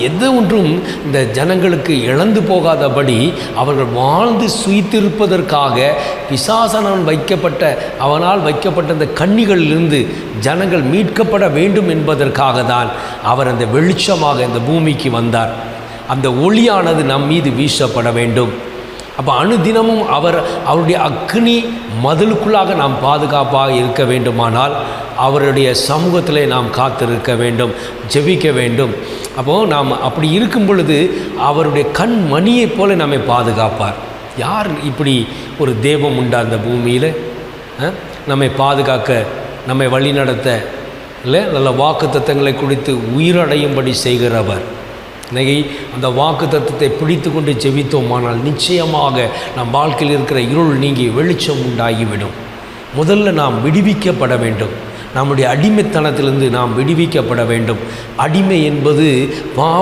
எது ஒன்றும் இந்த ஜனங்களுக்கு இழந்து போகாதபடி அவர்கள் வாழ்ந்து சுயித்திருப்பதற்காக பிசாசனால் வைக்கப்பட்ட இந்த கண்ணிகளிலிருந்து ஜனங்கள் மீட்கப்பட வேண்டும் என்பதற்காக தான் அவர் அந்த வெளிச்சமாக இந்த பூமிக்கு வந்தார். அந்த ஒளியானது நம் மீது வீசப்பட வேண்டும். அப்போ அனுதினமும் அவருடைய அக்னி மதிலுக்குள்ளாக நாம் பாதுகாப்பாக இருக்க வேண்டுமானால் அவருடைய சமூகத்திலே நாம் காத்திருக்க வேண்டும், ஜெபிக்க வேண்டும். அப்போது நாம் அப்படி இருக்கும் பொழுது அவருடைய கண் மணியைப் போல நம்மை பாதுகாப்பார். யார் இப்படி ஒரு தெய்வம் உண்டா அந்த பூமியில்? நம்மை பாதுகாக்க, நம்மை வழிநடத்த, இல்லை நல்ல வாக்குத்தத்தங்களை குறித்து உயிரடையும்படி செய்கிறவர். இன்னைக்கு அந்த வாக்கு தத்துவத்தை பிடித்து கொண்டு ஜெபித்தோமானால் நிச்சயமாக நம் வாழ்க்கையில் இருக்கிற இருள் நீங்கி வெளிச்சம் உண்டாகிவிடும். முதல்ல நாம் விடுவிக்கப்பட வேண்டும். நம்முடைய அடிமைத்தனத்திலிருந்து நாம் விடுவிக்கப்பட வேண்டும். அடிமை என்பது